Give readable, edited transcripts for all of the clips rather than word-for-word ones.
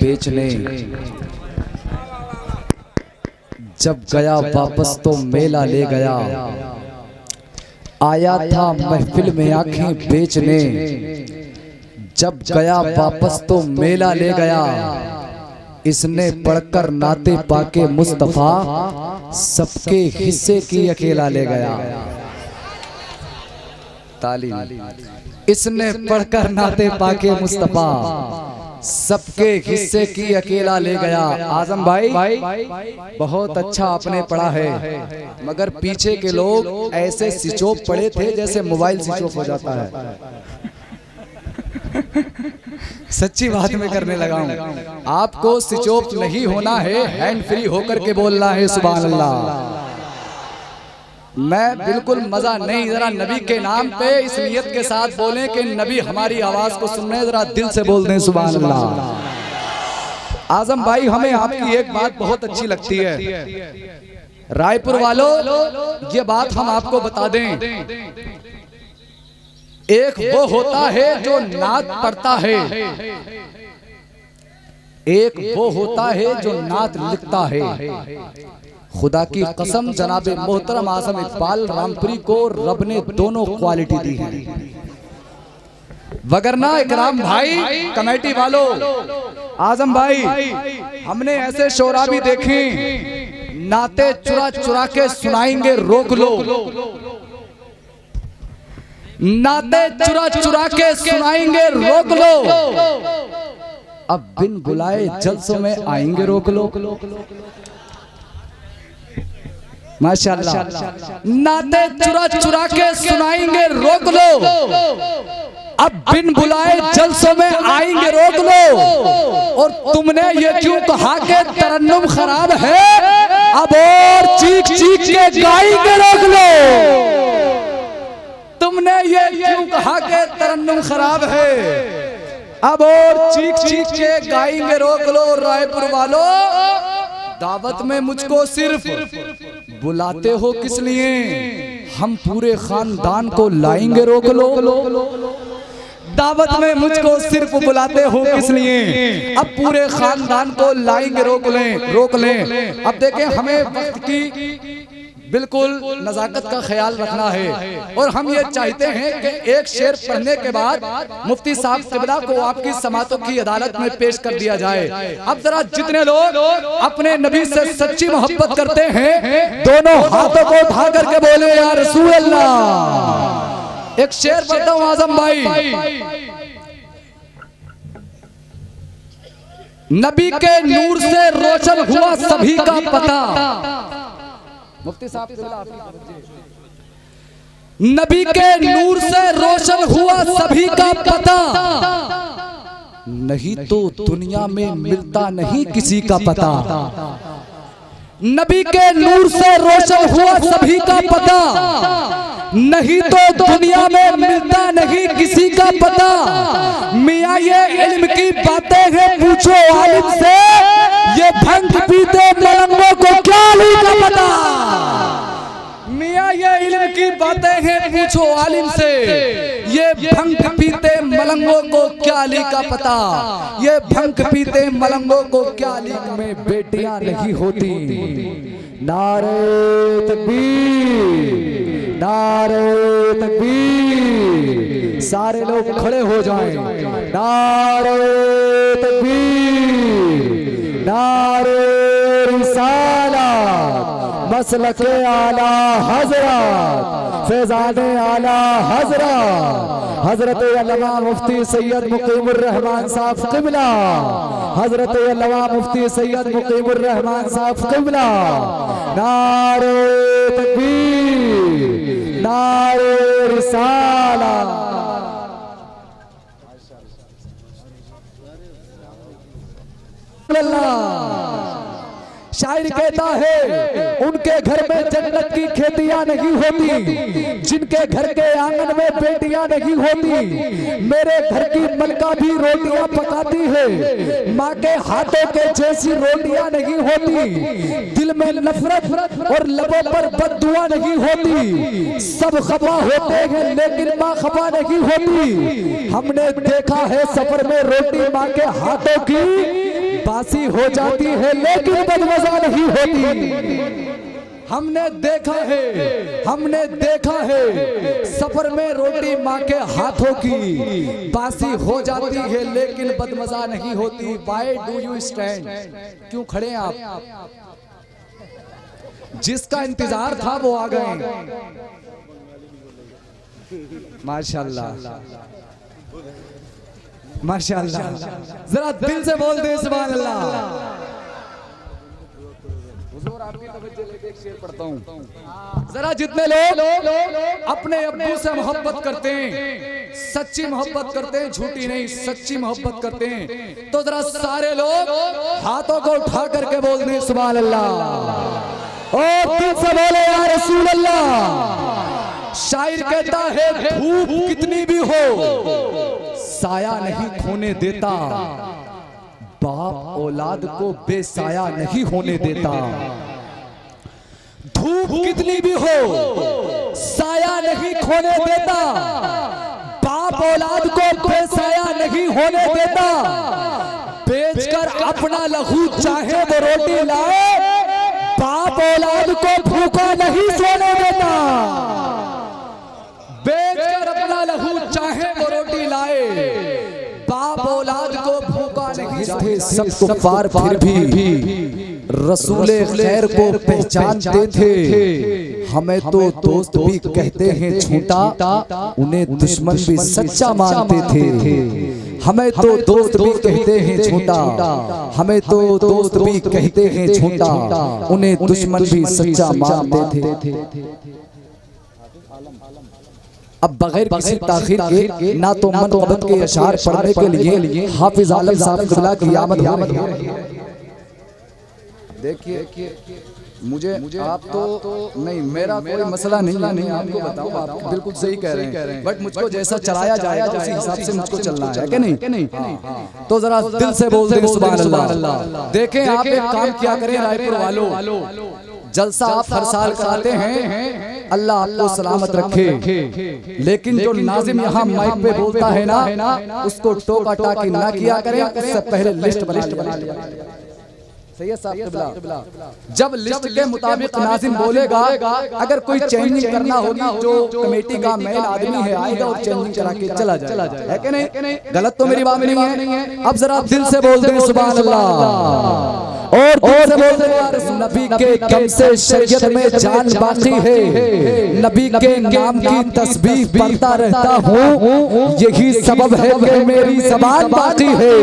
बेचने, जब गया वापस तो मेला ले गया। आया था महफिल में आंखें बेचने, जब गया वापस तो मेला ले गया। इसने पढ़कर नाते पाके मुस्तफा, सबके हिस्से की अकेला ले गया। ताली। इसने पढ़कर नाते पाके मुस्तफा, सबके हिस्से की अकेला ले गया। आजम भाई बहुत अच्छा आपने पढ़ा है, मगर पीछे के लोग ऐसे स्विच ऑफ पड़े थे जैसे मोबाइल स्विच ऑफ हो जाता है। सच्ची बात में करने लगा हूं। आपको स्विच ऑफ नहीं होना है, हैंड फ्री होकर के बोलना है सुभान अल्लाह। मैं बिल्कुल मजा नहीं, जरा नबी के नाम पे इस नियत के साथ बोलें कि नबी हमारी आवाज को सुन रहे हैं, जरा दिल से बोल दें सुभान अल्लाह। आजम भाई हमें आपकी एक बात बहुत अच्छी लगती है। रायपुर वालों, ये बात हम आपको बता दें, एक वो होता है जो नात पढ़ता है, एक वो होता है जो नात लिखता है। खुदा की कसम जनाबे मोहतरम आजम इकबाल रामपुरी को रब ने दोनों क्वालिटी दी है। वगरना इकराम भाई, कमेटी वालों, आजम भाई, हमने ऐसे शोरा भी देखे, नाते चुरा चुरा के सुनाएंगे रोक लो, नाते चुरा चुरा के सुनाएंगे रोक लो, अब बिन बुलाए जलसों में आएंगे रोक लो। माशाअल्लाह। नाते चुरा चुरा के सुनाएंगे रोक लो, अब बिन बुलाए जलसों में आएंगे रोक लो। और तुमने ये क्यों कहा कि तरन्नुम खराब है, अब और चीख चीख के गाएंगे रोक लो। तुमने ये क्यों कहा कि तरन्नुम खराब है, अब और चीख चीख के गाएंगे रोक लो। रायपुर वालों, दावत में मुझको सिर्फ बुलाते हो किस लिए, हम पूरे खानदान को लाएंगे रोक लो। दावत में मुझको सिर्फ बुलाते हो किस लिए, अब पूरे खानदान को लाएंगे रोक लें। अब देखें, हमें वक्त की बिल्कुल नजाकत का ख्याल रखना है, और हम ये चाहते हैं कि एक शेर पढ़ने के बाद मुफ्ती साहब क़िबला को आपकी समातों की अदालत में पेश कर दिया जाए। अब जरा जितने लोग अपने नबी से सच्ची मोहब्बत करते हैं, दोनों हाथों को उठा करके बोले या रसूल अल्लाह। एक शेर पढ़ता हूं आजम भाई। नबी के नूर से रोशन हुआ सभी का पता, मुफ्ती साहब, नबी के नूर से रोशन हुआ सभी का पता, नहीं तो दुनिया में मिलता नहीं किसी का पता। नबी के नूर से रोशन हुआ सभी का पता, नहीं तो दुनिया में मिलता नहीं किसी का पता। मियाँ ये इल्म की बातें हैं, पूछो आलिम से, ये भंग पीते मलंगों को क्या अली का पता। मियाँ ये इल्म की बातें हैं, पूछो आलिम से, ये भंग पीते मलंगों को क्या अली का पता। ये भंग पीते मलंगों को क्या अली में बेटियां नहीं होती। नारे तकबीर, नारे तकबीर, सारे लोग खड़े हो जाएं। नारे तकबीर, नारे रिसालत, मसलके आला हजरत, फैज़ाने आला हजरत, हजरत अल्लामा मुफ्ती सैयद मुकीमुर रहमान साहब क़िबला, हजरत अल्लामा मुफ्ती सैयद मुकीमुर रहमान साहब क़िबला। नारे तकबीर, नारे रिसालत। शायर कहता है, उनके घर में जन्नत की खेतियां नहीं होती, जिनके घर के आंगन में बेटियां नहीं होती। मेरे घर की मलका भी रोटियां पकाती है, माँ के हाथों के जैसी रोटियां नहीं होती। दिल में नफरत और लबों पर बद्दुआ नहीं होती। सब खफा होते हैं लेकिन माँ खफा नहीं होती। हमने देखा है सफर में रोटी माँ के हाथों की बासी हो जाती है लेकिन बदमजा नहीं होती। हमने देखा है सफर में रोटी माँ के हाथों की, बासी हो जाती है लेकिन बदमजा नहीं होती। Why do you stand? क्यों खड़े हैं आप? जिसका इंतजार था वो आ गए। माशाल्लाह माशाल्लाह, जरा दिल से बोल दे सुभान अल्लाह। आपकी तवज्जो लेके एक शेर पढ़ता हूँ। जरा जितने लोग अपने अब्बू से मोहब्बत करते हैं, सच्ची मोहब्बत करते हैं, झूठी नहीं, सच्ची मोहब्बत करते हैं, तो जरा सारे लोग हाथों को उठा करके बोल दें सुभान अल्लाह। और दिल से बोले या रसूल अल्लाह। शायर कहता है धूप कितनी भी हो साया नहीं खोने देता, बाप औलाद को बेसाया नहीं होने देता। धूप कितनी भी हो साया नहीं खोने देता, बाप औलाद को बेसाया नहीं होने देता। बेचकर अपना लहू चाहे वो रोटी लाए, बाप औलाद को भूखा नहीं सोने देता। बेचकर अपना लहू चाहे वो रोटी लाए, बाप औलाद को भूखा नहीं थे। सबको पार फिर भी रसूले खैर को पहचानते थे। हमें तो दोस्त भी कहते हैं झूठा, उन्हें दुश्मन भी सच्चा मानते थे। हमें तो दोस्त भी कहते हैं झूठा, हमें तो दोस्त भी कहते हैं झूठा, उन्हें दुश्मन भी सच्चा मानते थे। अब बगैर किसी ताखीर के ना तो मनक़बत के अशार पढ़ने के लिए हाफिज आलम साहब क़िबला की आमद हो रही है। देखिए मुझे आप तो नहीं, मेरा कोई मसला नहीं, आपको बताऊं, आप बिल्कुल सही कह रहे हैं, बट मुझको जैसा चलाया जाएगा उसी हिसाब से मुझको चलना है कि नहीं? तो जरा दिल से बोल दें सुभान अल्लाह। देखें आप एक काम किया करें रायपुर वालों, जलसा आप हर साल कराते हैं, अल्लाह आपको सलामत रखे, लेकिन जो नाजिम यहाँ माइक पे बोलता है ना, उसको टोका टाकी ना किया करें, उससे पहले लिस्ट बना लिया। सही है साहब। जब लिस्ट के मुताबिक नाजिम बोलेगा, अगर कोई चेंजिंग करना होगी, जो कमेटी का मेन आदमी है आएगा और चेंजिंग करा के चला जाए, है कि नहीं? गलत तो मेरी बात नहीं है। अब जरा दिल से बोल दें सुभान अल्लाह। और दिल से बोल दें नबी के कम से शरीयत में जान बाकी है, नबी के नाम की तस्बीह पढ़ता रहता हूँ, यही सबब है कि मेरी ज़बान बाकी है।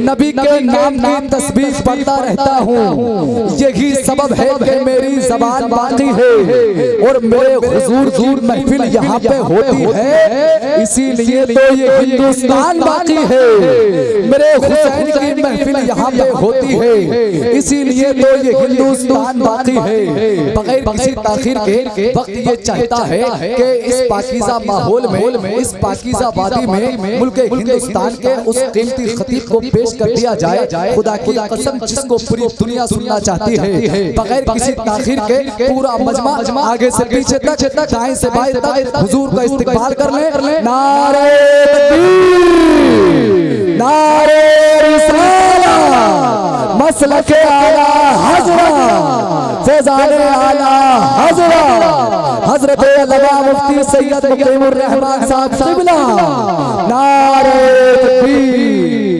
नबी के नाम की तस्बीह पढ़ता रहता हूँ, यही सबब है कि मेरी ज़बान बाकी है। और मेरे हुजूर की महफिल यहाँ पे होती है, इसीलिए तो ये हिंदुस्तान बाकी है। मेरे हुसैन की महफिल यहाँ पे होती है, इसीलिए तो ये हिंदुस्तान बाकी है। बगैर किसी ताखीर के वक्त ये चाहता है कि इस पाकीज़ा माहौल में, इस पाकीज़ा वादी में मुल्क हिंदुस्तान के उस कीमती खतीब को पेश कर दिया जाए। खुदा की कसम जिसको पूरी दुनिया सुनना चाहती है, बगैर किसी ताखीर के पूरा मजमा आगे से पीछे तक, दाएं से बाएं तक हुजूर का इस्तिकबाल कर ले। नारे तकबीर, नारे रिसालत, मसलक आला हज़रत, फैज़ान आला हज़रत, हज़रत अल्लामा मुफ्ती सैयद मुकीमुर रहमान साहब क़िबला। नारे तकबीर।